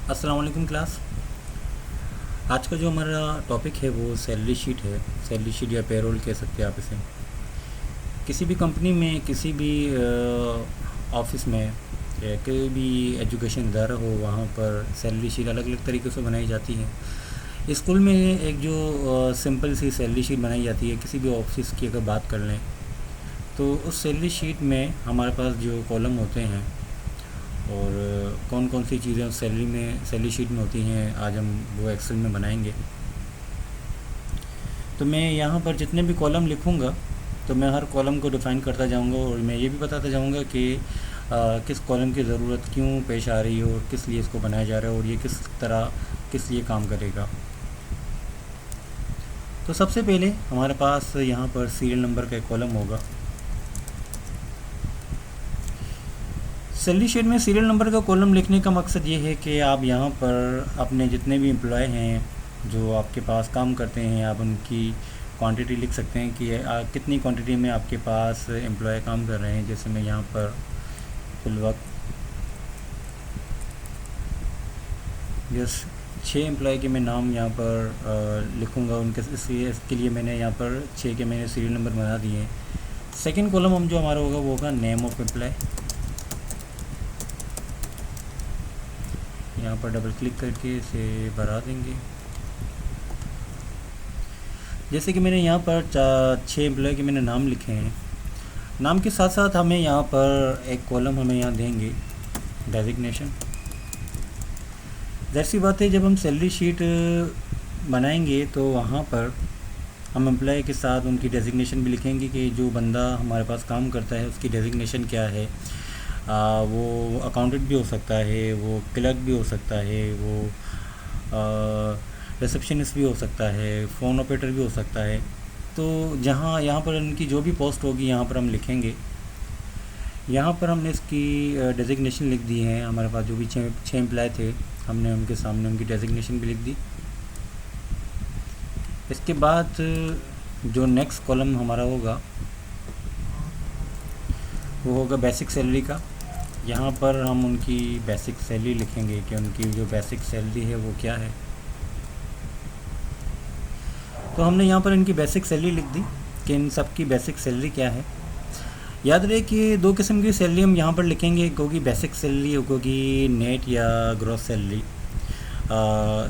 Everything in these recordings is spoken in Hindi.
अस्सलाम वालेकुम क्लास। आज का जो हमारा टॉपिक है वो सैलरी शीट है। सैलरी शीट या पेरोल कह सकते हैं आप इसे। किसी भी कंपनी में, किसी भी ऑफिस में या कोई भी एजुकेशन इदारा हो, वहाँ पर सैलरी शीट अलग अलग तरीक़े से बनाई जाती है। स्कूल में एक जो सिंपल सी सैलरी शीट बनाई जाती है, किसी भी ऑफिस की अगर बात कर लें तो उस सैलरी शीट में हमारे पास जो कॉलम होते हैं और कौन कौन सी चीज़ें उस सैलरी शीट में होती हैं, आज हम वो एक्सेल में बनाएंगे। तो मैं यहाँ पर जितने भी कॉलम लिखूँगा तो मैं हर कॉलम को डिफ़ाइन करता जाऊँगा और मैं ये भी बताता जाऊँगा कि किस कॉलम की ज़रूरत क्यों पेश आ रही है और किस लिए इसको बनाया जा रहा है और ये किस लिए काम करेगा। तो सबसे पहले हमारे पास यहाँ पर सीरियल नंबर का एक कॉलम होगा। सैलरी शीट में सीरियल नंबर का कॉलम लिखने का मकसद ये है कि आप यहाँ पर अपने जितने भी एम्प्लॉय हैं जो आपके पास काम करते हैं, आप उनकी क्वांटिटी लिख सकते हैं कि कितनी क्वांटिटी में आपके पास एम्प्लॉय काम कर रहे हैं। जैसे मैं यहाँ पर फिलवक्त जस्ट 6 एम्प्लॉय के मैं नाम यहाँ पर लिखूँगा उनके, इसके लिए मैंने यहाँ पर 6 के मैंने सीरियल नंबर बना दिए हैं। सेकेंड कॉलम हम जो हमारा होगा वो होगा नेम ऑफ एम्प्लॉय। यहाँ पर डबल क्लिक करके इसे भरा देंगे। जैसे कि मैंने यहाँ पर 6 एम्प्लॉय के मैंने नाम लिखे हैं। नाम के साथ साथ हमें यहाँ पर एक कॉलम हमें यहाँ देंगे डेजिग्नेशन। ज़ाहिर सी बात है, जब हम सैलरी शीट बनाएंगे तो वहाँ पर हम एम्प्लॉय के साथ उनकी डेजिग्नेशन भी लिखेंगे कि जो बंदा हमारे पास काम करता है उसकी डेजिग्नेशन क्या है। वो अकाउंटेंट भी हो सकता है, वो क्लर्क भी हो सकता है, वो रिसेप्शनिस्ट भी हो सकता है, फ़ोन ऑपरेटर भी हो सकता है। तो यहाँ पर उनकी जो भी पोस्ट होगी यहाँ पर हम लिखेंगे। यहाँ पर हमने इसकी डेजिग्नेशन लिख दी है। हमारे पास जो भी 6 एम्प्लॉय थे, हमने उनके सामने उनकी डेजिग्नेशन भी लिख दी। इसके बाद जो नेक्स्ट कॉलम हमारा होगा वो होगा बेसिक सैलरी का। यहाँ पर हम उनकी बेसिक सैलरी लिखेंगे कि उनकी जो बेसिक सैलरी है वो क्या है। तो हमने यहाँ पर इनकी बेसिक सैलरी लिख दी कि इन सब की बेसिक सैलरी क्या है। याद रहे कि 2 किस्म की सैलरी हम यहाँ पर लिखेंगे, क्योंकि बेसिक सैलरी होगी नेट या ग्रॉस सैलरी।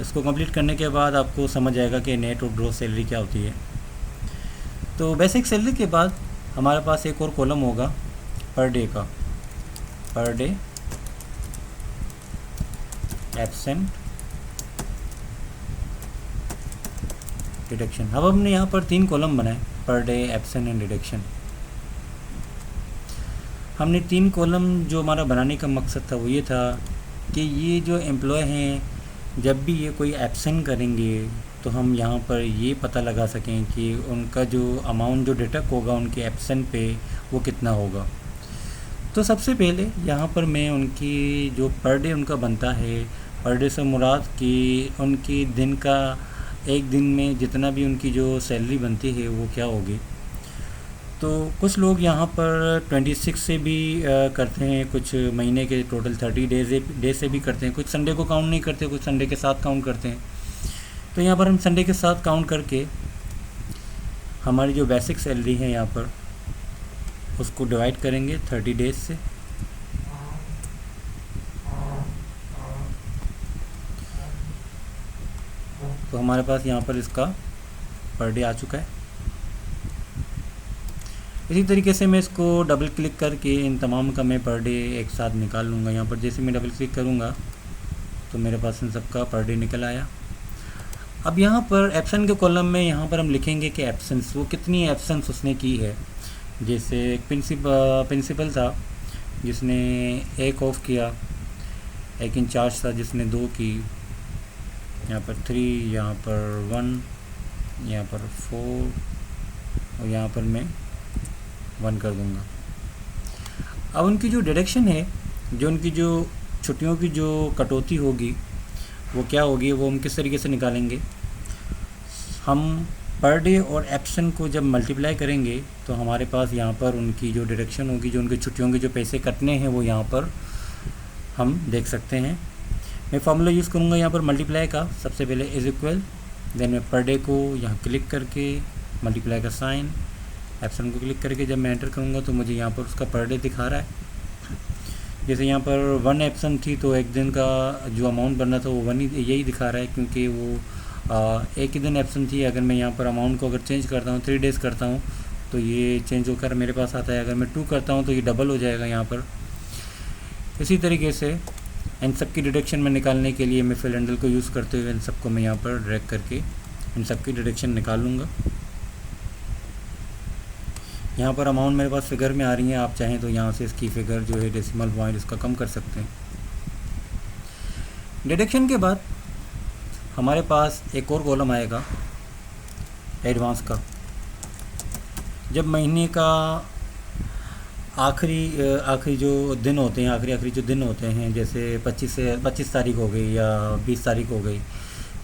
इसको कंप्लीट करने के बाद आपको समझ आएगा कि नेट और ग्रॉस सैलरी क्या होती है। तो बेसिक सैलरी के बाद हमारे पास एक और कॉलम होगा पर डे का। Per day absent deduction. अब हमने यहाँ पर 3 कॉलम बनाए, per day, absent and deduction. हमने 3 कॉलम जो हमारा बनाने का मकसद था वो ये था कि ये जो एम्प्लॉय हैं जब भी ये कोई एब्सेंट करेंगे तो हम यहाँ पर ये पता लगा सकें कि उनका जो अमाउंट जो डिडक्ट होगा उनके एब्सेंट पे वो कितना होगा। तो सबसे पहले यहाँ पर मैं उनकी जो पर डे उनका बनता है, पर डे से मुराद कि उनकी दिन का, एक दिन में जितना भी उनकी जो सैलरी बनती है वो क्या होगी। तो कुछ लोग यहाँ पर 26 से भी करते हैं, कुछ महीने के टोटल 30 डेज से भी करते हैं, कुछ संडे को काउंट नहीं करते, कुछ संडे के साथ काउंट करते हैं। तो यहाँ पर हम संडे के साथ काउंट करके हमारी जो बेसिक सैलरी है यहाँ पर उसको डिवाइड करेंगे 30 डेज से। तो हमारे पास यहाँ पर इसका पर डे आ चुका है। इसी तरीके से मैं इसको डबल क्लिक करके इन तमाम का मैं पर डे एक साथ निकाल लूँगा। यहाँ पर जैसे मैं डबल क्लिक करूँगा तो मेरे पास इन सबका पर डे निकल आया। अब यहाँ पर एब्सेंट के कॉलम में यहाँ पर हम लिखेंगे कि एब्सेंस, वो कितनी एब्सेंस उसने की है। जैसे एक प्रिंसिपल था जिसने 1 ऑफ किया, एक इंचार्ज था जिसने 2 की, यहाँ पर 3, यहाँ पर 1, यहाँ पर 4 और यहाँ पर मैं 1 कर दूँगा। अब उनकी जो डिडक्शन है, जो उनकी जो छुट्टियों की जो कटौती होगी वो क्या होगी, वो हम किस तरीके से निकालेंगे। हम पर डे और एब्सेंट को जब मल्टीप्लाई करेंगे तो हमारे पास यहाँ पर उनकी जो डिडक्शन होगी, जो उनकी छुट्टियों के जो पैसे कटने हैं वो यहाँ पर हम देख सकते हैं। मैं फार्मूला यूज़ करूँगा यहाँ पर मल्टीप्लाई का। सबसे पहले इज इक्वल, देन मैं पर डे को यहाँ क्लिक करके मल्टीप्लाई का साइन, एप्सिलॉन को क्लिक करके जब मैं एंटर करूँगा तो मुझे यहाँ पर उसका पर डे दिखा रहा है। जैसे यहाँ पर 1 एप्सन थी तो एक दिन का जो अमाउंट बनना था वो 1 ही यही दिखा रहा है, क्योंकि वो एक ही दिन एप्सन थी। अगर मैं यहाँ पर अमाउंट को अगर चेंज करता हूँ 3 डेज़ करता हूँ तो ये चेंज होकर मेरे पास आता है। अगर मैं 2 करता हूँ तो ये डबल हो जाएगा यहाँ पर। इसी तरीके से इन सब की डिडक्शन में निकालने के लिए मैं फिल हैंडल को यूज़ करते हुए इन सबको मैं यहाँ पर ड्रैग करके इन सब की डिडक्शन निकाल लूँगा। यहाँ पर अमाउंट मेरे पास फिगर में आ रही है, आप चाहें तो यहाँ से इसकी फिगर जो है डेसिमल पॉइंट इसका कम कर सकते हैं। डिडक्शन के बाद हमारे पास एक और कॉलम आएगा एडवांस का। जब महीने का आखिरी जो दिन होते हैं, आखिरी जो दिन होते हैं, जैसे 25 तारीख हो गई या 20 तारीख हो गई,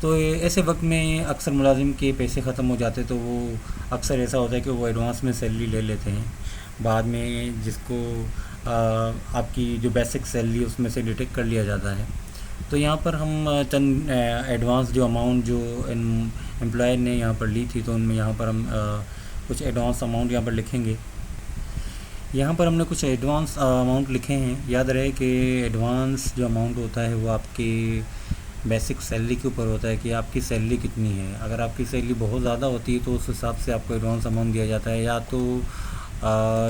तो ऐसे वक्त में अक्सर मुलाजिम के पैसे ख़त्म हो जाते, तो वो अक्सर ऐसा होता है कि वो एडवांस में सैलरी ले लेते हैं बाद में, जिसको आपकी जो बेसिक सैलरी उसमें से डिटेक्ट कर लिया जाता है। तो यहाँ पर हम चंद एडवांस जो अमाउंट जो एम्प्लॉयर ने यहाँ पर ली थी, तो उनमें यहाँ पर हम कुछ एडवांस अमाउंट यहाँ पर लिखेंगे। यहाँ पर हमने कुछ एडवांस अमाउंट लिखे हैं। याद रहे कि एडवांस जो अमाउंट होता है वो आपकी बेसिक सैलरी के ऊपर होता है कि आपकी सैलरी कितनी है। अगर आपकी सैलरी बहुत ज़्यादा होती है तो उस हिसाब से आपको एडवांस अमाउंट दिया जाता है, या तो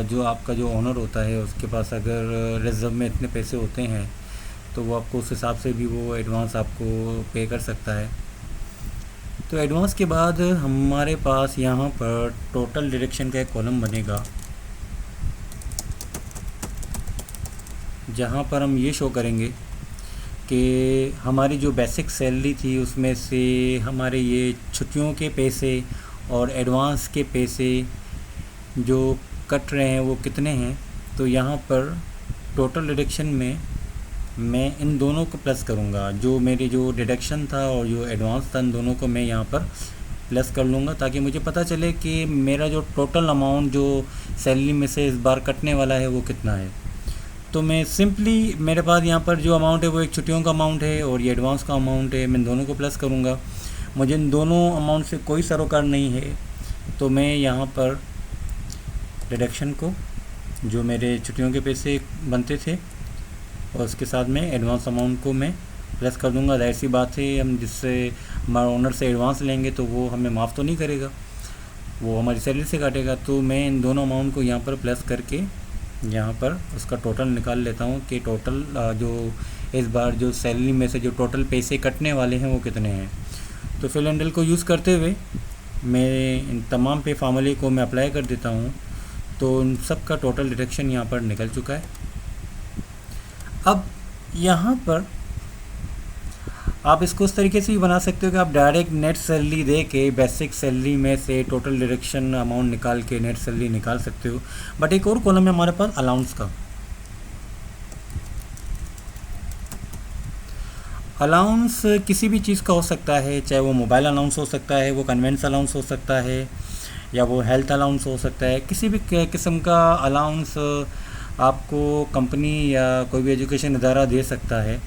जो आपका जो ओनर होता है उसके पास अगर रिजर्व में इतने पैसे होते हैं तो वो आपको उस हिसाब से भी वो एडवांस आपको पे कर सकता है। तो एडवांस के बाद हमारे पास यहाँ पर टोटल डिडक्शन का एक कॉलम बनेगा, जहाँ पर हम ये शो करेंगे कि हमारी जो बेसिक सैलरी थी उसमें से हमारे ये छुट्टियों के पैसे और एडवांस के पैसे जो कट रहे हैं वो कितने हैं। तो यहाँ पर टोटल डिडक्शन में मैं इन दोनों को प्लस करूँगा, जो मेरी जो डिडक्शन था और जो एडवांस था, इन दोनों को मैं यहाँ पर प्लस कर लूँगा, ताकि मुझे पता चले कि मेरा जो टोटल अमाउंट जो सैलरी में से इस बार कटने वाला है वो कितना है। तो मैं सिंपली, मेरे पास यहाँ पर जो अमाउंट है वो एक छुट्टियों का अमाउंट है और ये एडवांस का अमाउंट है, मैं दोनों को प्लस करूँगा। मुझे इन दोनों अमाउंट से कोई सरोकार नहीं है, तो मैं यहाँ पर डिडक्शन को, जो मेरे छुट्टियों के पैसे बनते थे, और उसके साथ में एडवांस अमाउंट को मैं प्लस कर दूँगा। जाहिर सी बात है, हम जिससे हमारे ओनर से एडवांस लेंगे तो वो हमें माफ़ तो नहीं करेगा, वो हमारी सैलरी से काटेगा। तो मैं इन दोनों अमाउंट को यहाँ पर प्लस करके यहाँ पर उसका टोटल निकाल लेता हूँ कि टोटल जो इस बार जो सैलरी में से जो टोटल पैसे कटने वाले हैं वो कितने हैं। तो फिल हैंडल को यूज़ करते हुए मैं इन तमाम पे फार्मूले को मैं अप्लाई कर देता हूँ, तो इन सब का टोटल डिडक्शन यहाँ पर निकल चुका है। अब यहाँ पर आप इसको उस तरीके से भी बना सकते हो कि आप डायरेक्ट नेट सैलरी दे के बेसिक सैलरी में से टोटल डिडक्शन अमाउंट निकाल के नेट सैलरी निकाल सकते हो। बट एक और कॉलम है हमारे पास अलाउंस का। अलाउंस किसी भी चीज़ का हो सकता है, चाहे वो मोबाइल अलाउंस हो सकता है, वो कन्वेंस अलाउंस हो सकता है, या वो हेल्थ अलाउंस हो सकता है। किसी भी किस्म का अलाउंस आपको कंपनी या कोई भी एजुकेशन इदारा दे सकता है,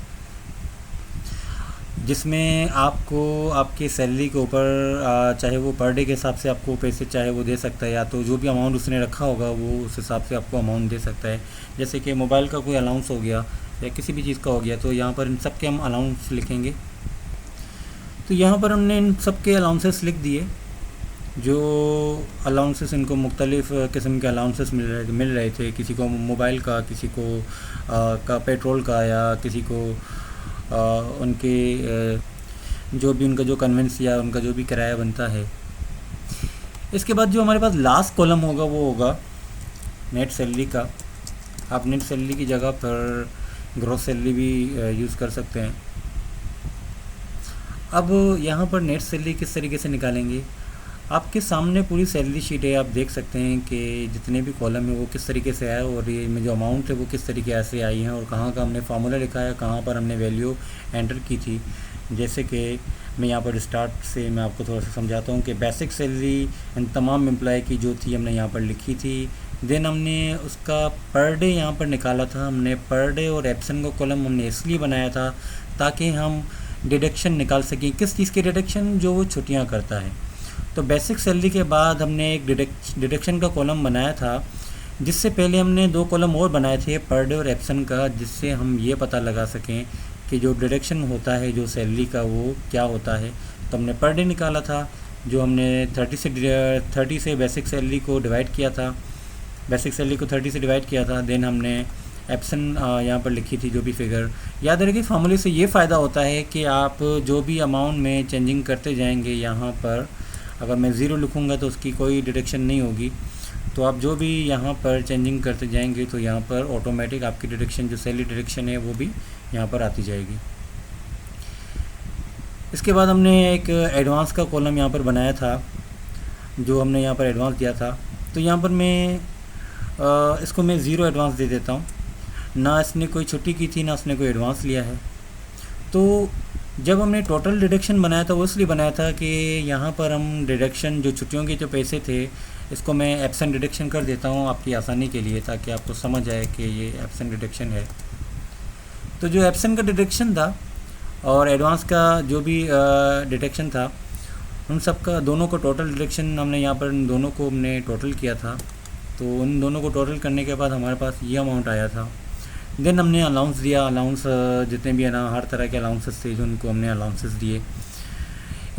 जिसमें आपको आपकी सैलरी के ऊपर चाहे वो पर डे के हिसाब से आपको पैसे चाहे वो दे सकता है, या तो जो भी अमाउंट उसने रखा होगा वो उस हिसाब से आपको अमाउंट दे सकता है। जैसे कि मोबाइल का कोई अलाउंस हो गया या किसी भी चीज़ का हो गया, तो यहाँ पर इन सब के हम अलाउंस लिखेंगे। तो यहाँ पर हमने इन सब के अलाउंसेस लिख दिए। जो अलाउंसेस, इनको मुख्तलिफ़ किस्म के अलाउंसेस मिल रहे थे, किसी को मोबाइल का, किसी को का पेट्रोल का, या किसी को उनके जो भी उनका जो कन्वेंस या उनका जो भी किराया बनता है। इसके बाद जो हमारे पास लास्ट कॉलम होगा वो होगा नेट सैलरी का। आप नेट सैलरी की जगह पर ग्रॉस सैलरी भी यूज़ कर सकते हैं। अब यहाँ पर नेट सैलरी किस तरीके से निकालेंगे, आपके सामने पूरी सैलरी शीट है। आप देख सकते हैं कि जितने भी कॉलम है वो किस तरीके से आया, और ये में जो अमाउंट है वो किस तरीके से आई हैं, और कहाँ का हमने फार्मूला लिखा है, कहाँ पर हमने वैल्यू एंटर की थी। जैसे कि मैं यहाँ पर स्टार्ट से मैं आपको थोड़ा सा समझाता हूँ कि बेसिक सैलरी इन तमाम एम्प्लॉय की जो थी हमने यहाँ पर लिखी थी देन हमने उसका पर डे यहाँ पर निकाला था। हमने पर डे और एब्सेंट का कॉलम हमने इसलिए बनाया था ताकि हम डिडक्शन निकाल सकें। किस चीज़ की डिडक्शन? जो वो छुट्टियाँ करता है। तो बेसिक सैलरी के बाद हमने एक डिडक्शन का कॉलम बनाया था, जिससे पहले हमने 2 कॉलम और बनाए थे पर डे और एब्सेंट का, जिससे हम ये पता लगा सकें कि जो डिडक्शन होता है जो सैलरी का वो क्या होता है। तो हमने पर डे निकाला था, जो हमने 30 से बेसिक सैलरी को डिवाइड किया था, बेसिक सैलरी को 30 से डिवाइड किया था। देन हमने एब्सेंट यहाँ पर लिखी थी जो भी फिगर। याद रखिए फार्मूले से ये फ़ायदा होता है कि आप जो भी अमाउंट में चेंजिंग करते जाएंगे, यहाँ पर अगर मैं ज़ीरो लिखूँगा तो उसकी कोई डिडक्शन नहीं होगी। तो आप जो भी यहाँ पर चेंजिंग करते जाएंगे तो यहाँ पर ऑटोमेटिक आपकी डिडक्शन जो सैलरी डिडक्शन है वो भी यहाँ पर आती जाएगी। इसके बाद हमने एक एडवांस का कॉलम यहाँ पर बनाया था, जो हमने यहाँ पर एडवांस दिया था। तो यहाँ पर मैं इसको मैं ज़ीरो एडवांस दे देता हूँ। ना इसने कोई छुट्टी की थी, ना उसने कोई एडवांस लिया है। तो जब हमने टोटल डिडक्शन बनाया था वो इसलिए बनाया था कि यहाँ पर हम डिडक्शन जो छुट्टियों के जो पैसे थे, इसको मैं एब्सेंट डिडक्शन कर देता हूँ आपकी आसानी के लिए, ताकि आपको समझ आए कि ये एब्सेंट डिडक्शन है। तो जो एब्सेंट का डिडक्शन था और एडवांस का जो भी डिडक्शन था, उन सब का दोनों को टोटल डिडक्शन हमने यहाँ पर दोनों को हमने टोटल किया था। तो उन दोनों को टोटल करने के बाद हमारे पास ये अमाउंट आया था। देन हमने अलाउंस दिया। अलाउंस जितने भी है ना, हर तरह के अलाउंसेस थे जो उनको हमने अलाउंसेस दिए।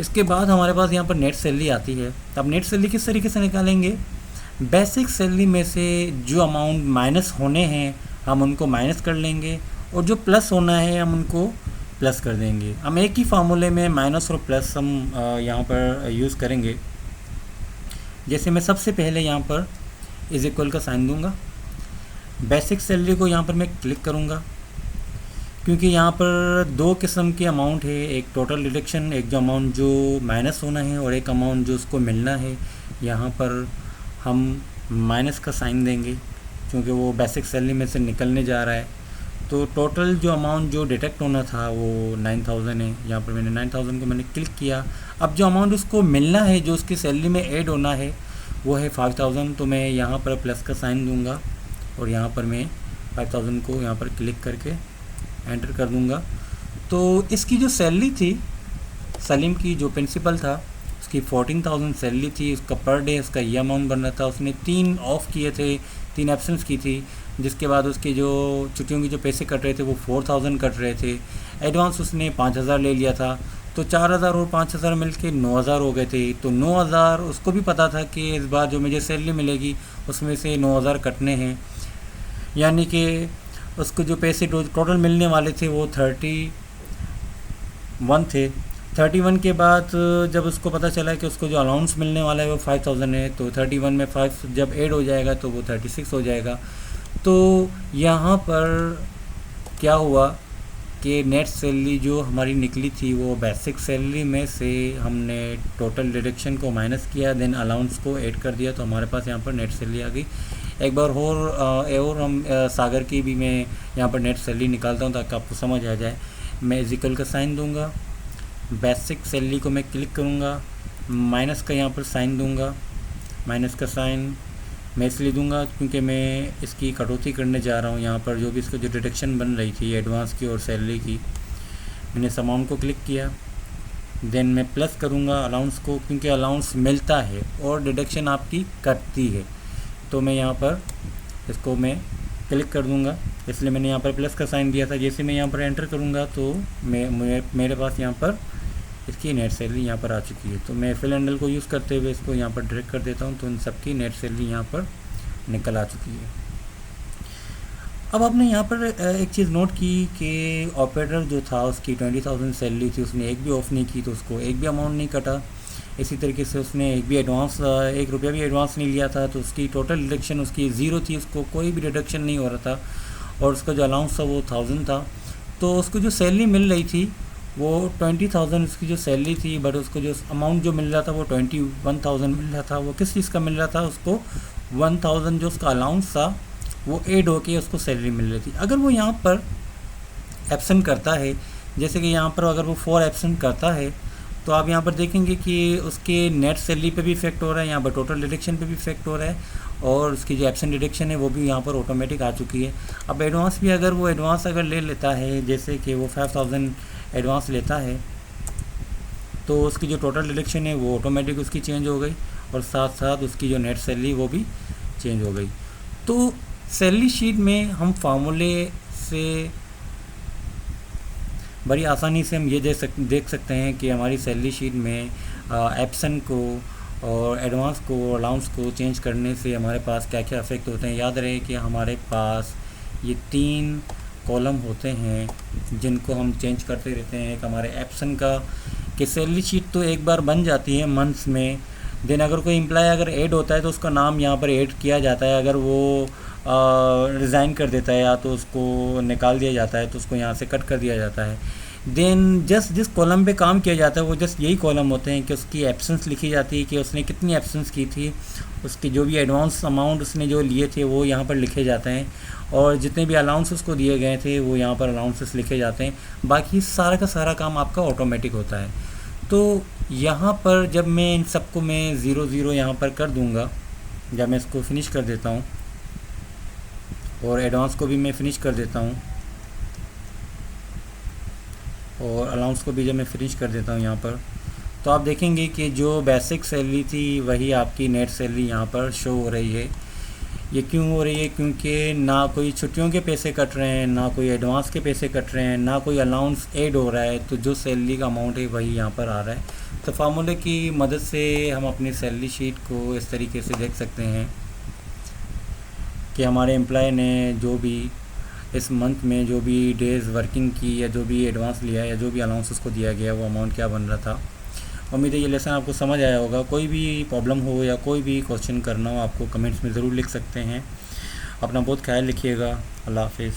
इसके बाद हमारे पास यहाँ पर नेट सैलरी आती है। अब नेट सैलरी किस तरीके से निकालेंगे? बेसिक सैलरी में से जो अमाउंट माइनस होने हैं हम उनको माइनस कर लेंगे, और जो प्लस होना है हम उनको प्लस कर देंगे। हम एक ही फार्मूले में माइनस और प्लस हम यहाँ पर यूज़ करेंगे। जैसे मैं सबसे पहले यहाँ पर इज इक्वल का साइन दूंगा। बेसिक सैलरी को यहाँ पर मैं क्लिक करूँगा, क्योंकि यहाँ पर 2 किस्म के अमाउंट है, एक टोटल डिडक्शन, एक जो अमाउंट जो माइनस होना है, और एक अमाउंट जो उसको मिलना है। यहाँ पर हम माइनस का साइन देंगे क्योंकि वो बेसिक सैलरी में से निकलने जा रहा है। तो टोटल जो अमाउंट जो डिटेक्ट होना था वो 9000 है। यहाँ पर मैंने 9000 को मैंने क्लिक किया। अब जो अमाउंट उसको मिलना है, जो उसकी सैलरी में ऐड होना है, वो है 5000। तो मैं यहाँ पर प्लस का साइन दूंगा और यहाँ पर मैं 5000 को यहाँ पर क्लिक करके एंटर कर दूंगा। तो इसकी जो सैलरी थी, सलीम की जो प्रिंसिपल था, उसकी 14000 सैलरी थी। उसका पर डे उसका ये अमाउंट बन रहा था। उसने 3 ऑफ किए थे, 3 एब्सेंस की थी, जिसके बाद उसके जो छुट्टियों के जो पैसे कट रहे थे वो 4000 कट रहे थे। एडवांस उसने 5000 ले लिया था। तो 4000 और 5000 मिल के 9000 हो गए थे। तो 9000 उसको भी पता था कि इस बार जो मुझे सैलरी मिलेगी उसमें से 9000 कटने हैं, यानी कि उसको जो पैसे टोटल मिलने वाले थे वो 31 थे। 31 के बाद जब उसको पता चला कि उसको जो अलाउंस मिलने वाला है वो 5000 है, तो 31 में 5 जब ऐड हो जाएगा तो वो 36 हो जाएगा। तो यहाँ पर क्या हुआ कि नेट सैलरी जो हमारी निकली थी वो बेसिक सैलरी में से हमने टोटल डिडक्शन को माइनस किया, देन अलाउंस को ऐड कर दिया, तो हमारे पास यहाँ पर नेट सैलरी आ गई। एक बार और हम सागर की भी मैं यहाँ पर नेट सैलरी निकालता हूँ ताकि आपको समझ आ जाए। मैं इक्वल का साइन दूंगा, बेसिक सैलरी को मैं क्लिक करूँगा, माइनस का यहाँ पर साइन दूंगा। माइनस का साइन मैं इसलिए दूंगा क्योंकि मैं इसकी कटौती करने जा रहा हूँ। यहाँ पर जो भी इसको जो डिडक्शन बन रही थी एडवांस की और सैलरी की, मैंने इस अमाउंट को क्लिक किया। देन मैं प्लस करूँगा अलाउंस को, क्योंकि अलाउंस मिलता है और डिडक्शन आपकी कटती है। तो मैं यहाँ पर इसको मैं क्लिक कर दूँगा, इसलिए मैंने यहाँ पर प्लस का साइन दिया था। जैसे मैं यहाँ पर एंटर करूँगा तो मेरे पास यहाँ पर इसकी नेट सैलरी यहाँ पर आ चुकी है। तो मैं फिल हैंडल को यूज़ करते हुए इसको यहाँ पर ड्रैग कर देता हूँ, तो इन सब की नेट सैलरी यहाँ पर निकल आ चुकी है। अब आपने यहाँ पर एक चीज़ नोट की कि ऑपरेटर जो था उसकी 20000 सैलरी थी, उसने एक भी ऑफ नहीं की, तो उसको एक भी अमाउंट नहीं कटा। इसी तरीके से उसने एक भी एडवांस 1 रुपया भी एडवांस नहीं लिया था, तो उसकी टोटल डिडक्शन उसकी 0 थी, उसको कोई भी डिडक्शन नहीं हो रहा था। और उसका जो अलाउंस था वो 1000 था। तो उसको जो सैलरी मिल रही थी वो 20000 उसकी जो सैलरी थी, बट उसको जो अमाउंट जो मिल रहा था वो 21000 मिल रहा था। वो किस चीज़ का मिल रहा था? उसको 1000 जो उसका अलाउंस था वो ऐड होके उसको सैलरी मिल रही थी। अगर वो यहाँ पर एब्सेंट करता है, जैसे कि यहाँ पर अगर वो 4 एब्सेंट करता है, तो आप यहाँ पर देखेंगे कि उसके नेट सैलरी पे भी इफेक्ट हो रहा है, यहाँ पर टोटल डिडक्शन पे भी इफेक्ट हो रहा है, और उसकी जो एब्सेंट डिडक्शन है वो भी यहाँ पर ऑटोमेटिक आ चुकी है। अब एडवांस भी अगर वो एडवांस अगर ले लेता है, जैसे कि वो 5000 एडवांस लेता है, तो उसकी जो टोटल डिडक्शन है वो ऑटोमेटिक उसकी चेंज हो गई, और साथ साथ उसकी जो नेट सैलरी वो भी चेंज हो गई। तो सैलरी शीट में हम फार्मूले से बड़ी आसानी से हम ये देख सकते हैं कि हमारी सैलरी शीट में एब्सेंट को और एडवांस को, अलाउंस को चेंज करने से हमारे पास क्या क्या इफ़ेक्ट होते हैं। याद रहे कि हमारे पास ये 3 कॉलम होते हैं जिनको हम चेंज करते रहते हैं। एक हमारे एब्सेंट का कि सैलरी शीट तो एक बार बन जाती है मंथ्स में, देन अगर कोई एम्प्लॉय अगर ऐड होता है तो उसका नाम यहाँ पर ऐड किया जाता है। अगर वो रिज़ाइन कर देता है या तो उसको निकाल दिया जाता है तो उसको यहाँ से कट कर दिया जाता है। देन जस्ट जिस कॉलम पे काम किया जाता है वो जस्ट यही कॉलम होते हैं कि उसकी एब्सेंस लिखी जाती है कि उसने कितनी एब्सेंस की थी, उसकी जो भी एडवांस अमाउंट उसने जो लिए थे वो यहाँ पर लिखे जाते हैं, और जितने भी अलाउंस उसको दिए गए थे वो यहाँ पर अलाउंसेस लिखे जाते हैं। बाकी सारा का सारा काम आपका ऑटोमेटिक होता है। तो यहाँ पर जब मैं इन सबको मैं 0 यहाँ पर कर दूँगा, जब मैं इसको फिनिश कर देता हूँ और एडवांस को भी मैं फिनिश कर देता हूँ और अलाउंस को भी जब मैं फिनिश कर देता हूँ यहाँ पर, तो आप देखेंगे कि जो बेसिक सैलरी थी वही आपकी नेट सैलरी यहाँ पर शो हो रही है। ये क्यों हो रही है? क्योंकि ना कोई छुट्टियों के पैसे कट रहे हैं, ना कोई एडवांस के पैसे कट रहे हैं, ना कोई अलाउंस ऐड हो रहा है, तो जो सैलरी का अमाउंट है वही यहाँ पर आ रहा है। तो फार्मूले की मदद से हम अपनी सैलरी शीट को इस तरीके से देख सकते हैं कि हमारे एम्प्लॉय ने जो भी इस मंथ में जो भी डेज़ वर्किंग की, या जो भी एडवांस लिया, या जो भी अलाउंस उसको दिया गया, वो अमाउंट क्या बन रहा था। उम्मीद है ये लेसन आपको समझ आया होगा। कोई भी प्रॉब्लम हो या कोई भी क्वेश्चन करना हो आपको कमेंट्स में ज़रूर लिख सकते हैं। अपना बहुत ख्याल रखिएगा। अल्लाह हाफिज़।